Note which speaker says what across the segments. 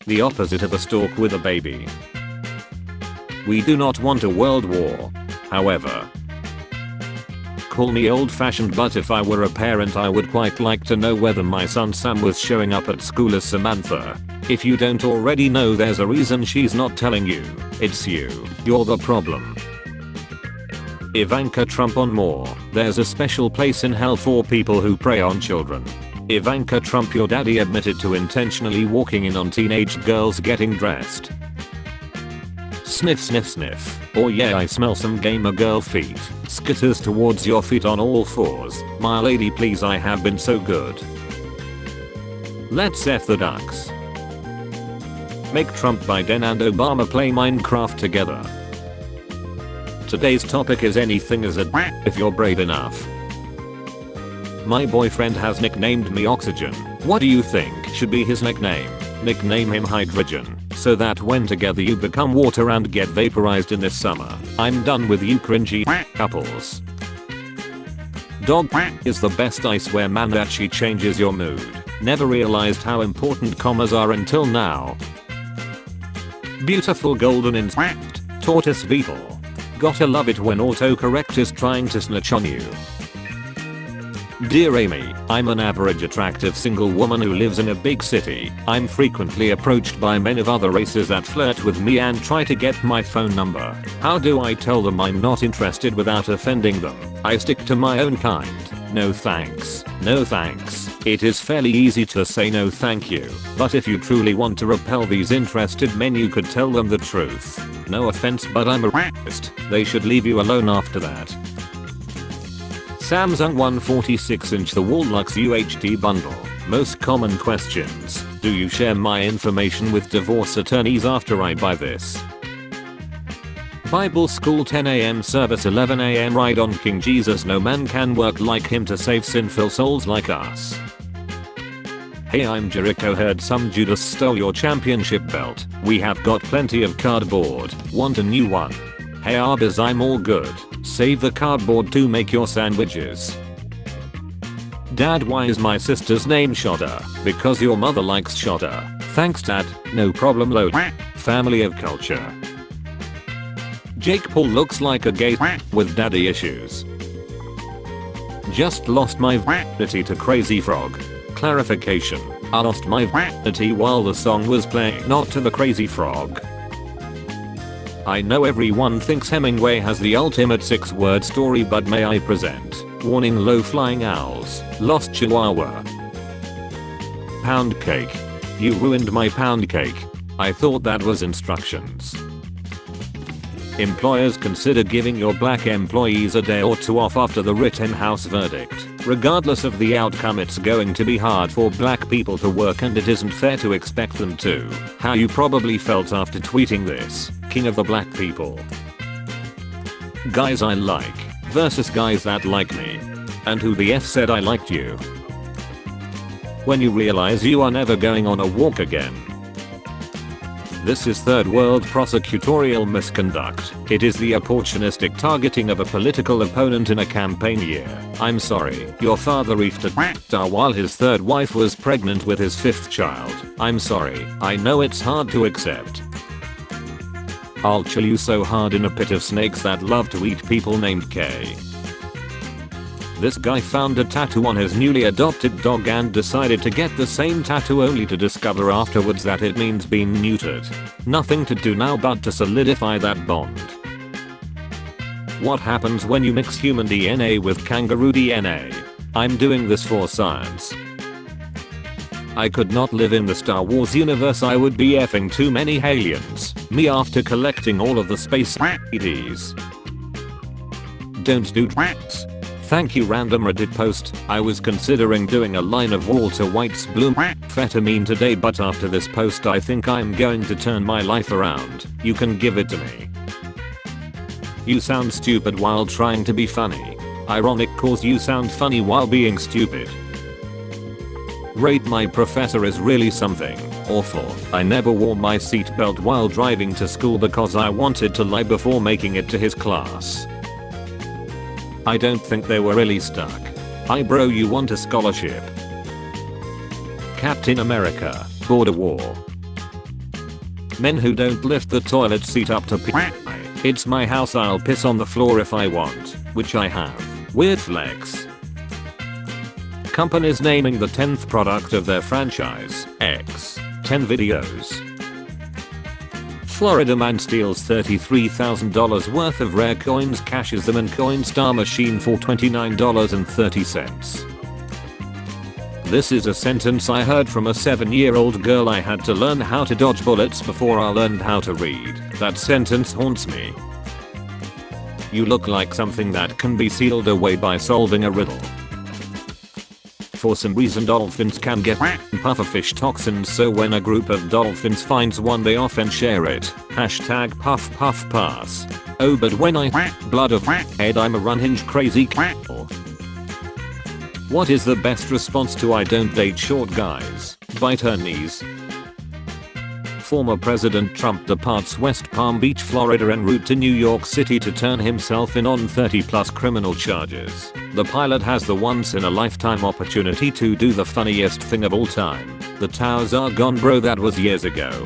Speaker 1: The opposite of a stork with a baby. We do not want a world war. However, call me old-fashioned, but if I were a parent I would quite like to know whether my son Sam was showing up at school as Samantha. If you don't already know, there's a reason she's not telling you. It's you. You're the problem. Ivanka Trump on more. There's a special place in hell for people who prey on children. Ivanka Trump, your daddy admitted to intentionally walking in on teenage girls getting dressed. Sniff sniff sniff. Oh yeah, I smell some gamer girl feet. Skitters towards your feet on all fours. My lady please, I have been so good. Let's F the ducks. Make Trump, Biden and Obama play Minecraft together. Today's topic is anything is a if you're brave enough. My boyfriend has nicknamed me Oxygen. What do you think should be his nickname? Nickname him Hydrogen, so that when together you become water and get vaporized in this summer. I'm done with you cringy couples. Dog is the best, I swear man, that she changes your mood. Never realized how important commas are until now. Beautiful golden insect, tortoise beetle. Gotta love it when autocorrect is trying to snitch on you. Dear Amy, I'm an average attractive single woman who lives in a big city. I'm frequently approached by men of other races that flirt with me and try to get my phone number. How do I tell them I'm not interested without offending them? I stick to my own kind. No thanks. No thanks. It is fairly easy to say no thank you, but if you truly want to repel these interested men you could tell them the truth. No offense, but I'm a racist. They should leave you alone after that. Samsung 146-inch The Wall Lux UHD bundle. Most common questions. Do you share my information with divorce attorneys after I buy this? Bible school 10 a.m. service 11 a.m. ride on King Jesus. No man can work like him to save sinful souls like us. Hey, I'm Jericho. Heard some Judas stole your championship belt. We have got plenty of cardboard. Want a new one? Hey Arbors, I'm all good. Save the cardboard to make your sandwiches. Dad, why is my sister's name Shotta? Because your mother likes Shotta. Thanks Dad, no problem load. Family of culture. Jake Paul looks like a gay with daddy issues. Just lost my virginity to Crazy Frog. Clarification, I lost my virginity while the song was playing, not to the Crazy Frog. I know everyone thinks Hemingway has the ultimate 6-word story, but may I present Warning, Low Flying Owls, Lost Chihuahua. Pound cake. You ruined my pound cake. I thought that was instructions. Employers, consider giving your black employees a day or two off after the Rittenhouse verdict. Regardless of the outcome, it's going to be hard for black people to work and it isn't fair to expect them to. How you probably felt after tweeting this. King of the black people. Guys I like versus guys that like me. And who the F said I liked you? When you realize you are never going on a walk again. This is third world prosecutorial misconduct. It is the opportunistic targeting of a political opponent in a campaign year. I'm sorry, your father reefed a star while his third wife was pregnant with his 5th child. I'm sorry, I know it's hard to accept. I'll chill you so hard in a pit of snakes that love to eat people named K. This guy found a tattoo on his newly adopted dog and decided to get the same tattoo only to discover afterwards that it means being neutered. Nothing to do now but to solidify that bond. What happens when you mix human DNA with kangaroo DNA? I'm doing this for science. I could not live in the Star Wars universe, I would be effing too many aliens. Me after collecting all of the space EDs. Don't do tracks. Thank you random Reddit post. I was considering doing a line of Walter White's Bloom Amphetamine today, but after this post I think I'm going to turn my life around. You can give it to me. You sound stupid while trying to be funny. Ironic cause you sound funny while being stupid. Rate my professor is really something awful. I never wore my seatbelt while driving to school because I wanted to lie before making it to his class. I don't think they were really stuck. Hi bro, you want a scholarship? Captain America, Border War. Men who don't lift the toilet seat up to pee. It's my house, I'll piss on the floor if I want, which I have. Weird flex. Companies naming the 10th product of their franchise, X. 10 videos. Florida man steals $33,000 worth of rare coins, cashes them in Coinstar machine for $29.30. This is a sentence I heard from a 7-year-old girl. I had to learn how to dodge bullets before I learned how to read. That sentence haunts me. You look like something that can be sealed away by solving a riddle. For some reason dolphins can get pufferfish toxins, so when a group of dolphins finds one they often share it. Hashtag puff puff pass. Oh, but when I blood of head, I'm a unhinged crazy cattle. What is the best response to I don't date short guys? Bite her knees. Former President Trump departs West Palm Beach, Florida en route to New York City to turn himself in on 30+ criminal charges. The pilot has the once-in-a-lifetime opportunity to do the funniest thing of all time. The towers are gone, bro, that was years ago.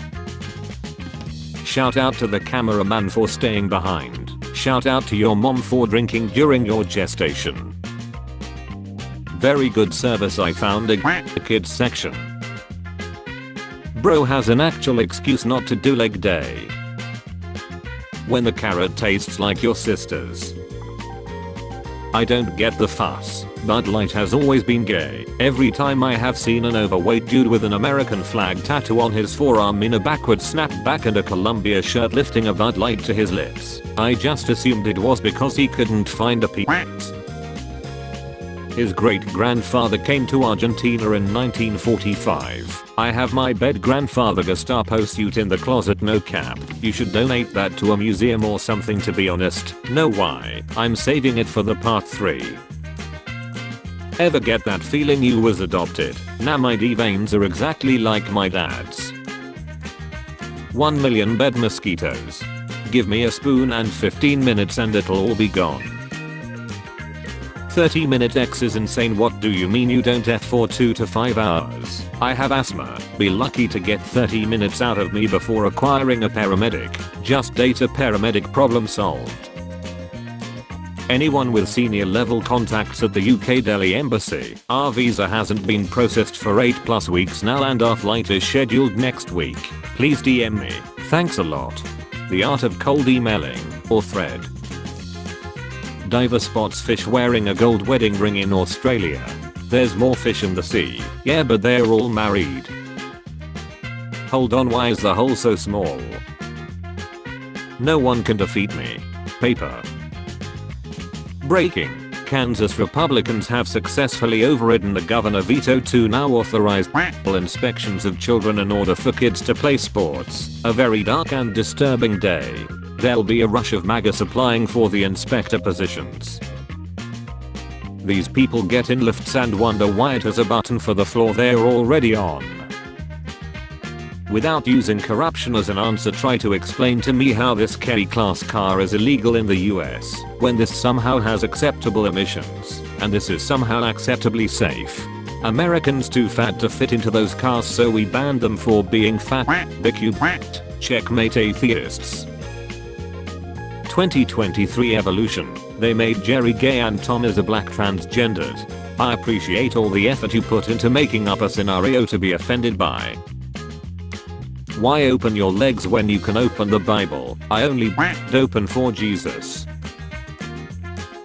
Speaker 1: Shout out to the cameraman for staying behind. Shout out to your mom for drinking during your gestation. Very good service. I found a kids section. Bro has an actual excuse not to do leg day. When the carrot tastes like your sister's. I don't get the fuss. Bud Light has always been gay. Every time I have seen an overweight dude with an American flag tattoo on his forearm in a backwards snapback and a Columbia shirt lifting a Bud Light to his lips, I just assumed it was because he couldn't find a penis. His great-grandfather came to Argentina in 1945. I have my bed-grandfather Gestapo suit in the closet, no cap. You should donate that to a museum or something, to be honest. No, why? I'm saving it for the part 3. Ever get that feeling you was adopted? Nah, my D veins are exactly like my dad's. 1 million bed mosquitoes. Give me a spoon and 15 minutes and it'll all be gone. 30-minute X is insane. What do you mean you don't F for 2 to 5 hours? I have asthma. Be lucky to get 30 minutes out of me before acquiring a paramedic. Just date a paramedic, problem solved. Anyone with senior level contacts at the UK Delhi Embassy? Our visa hasn't been processed for 8+ weeks now and our flight is scheduled next week. Please DM me. Thanks a lot. The art of cold emailing, or thread. Diver spots fish wearing a gold wedding ring in Australia. There's more fish in the sea. Yeah, but they're all married. Hold on, why is the hole so small? No one can defeat me. Paper. Breaking. Kansas Republicans have successfully overridden the governor veto to now authorize inspections of children in order for kids to play sports. A very dark and disturbing day. There'll be a rush of MAGAs applying for the inspector positions. These people get in lifts and wonder why it has a button for the floor they're already on. Without using corruption as an answer, try to explain to me how this K-class car is illegal in the US, when this somehow has acceptable emissions, and this is somehow acceptably safe. Americans too fat to fit into those cars, so we banned them for being fat. Checkmate atheists. 2023 evolution. They made Jerry gay and Tom is a black transgendered. I appreciate all the effort you put into making up a scenario to be offended by. Why open your legs when you can open the Bible? I only open for Jesus.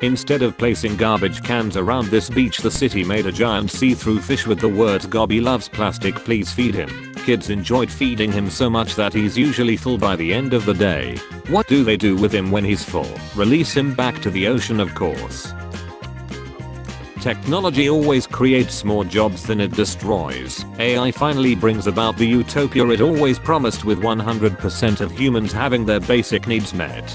Speaker 1: Instead of placing garbage cans around this beach, the city made a giant see-through fish with the words "Gobby loves plastic, please feed him." Kids enjoyed feeding him so much that he's usually full by the end of the day. What do they do with him when he's full? Release him back to the ocean, of course. Technology always creates more jobs than it destroys. AI finally brings about the utopia it always promised, with 100% of humans having their basic needs met.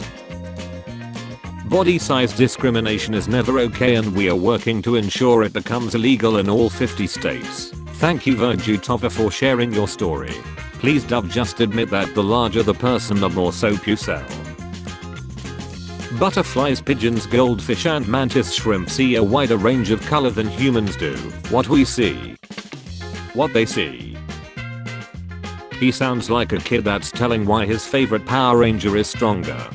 Speaker 1: Body size discrimination is never okay, and we are working to ensure it becomes illegal in all 50 states. Thank you Virtue Tova for sharing your story. Please Dove, just admit that the larger the person the more soap you sell. Butterflies, pigeons, goldfish and mantis shrimp see a wider range of color than humans do. What we see. What they see. He sounds like a kid that's telling why his favorite Power Ranger is stronger.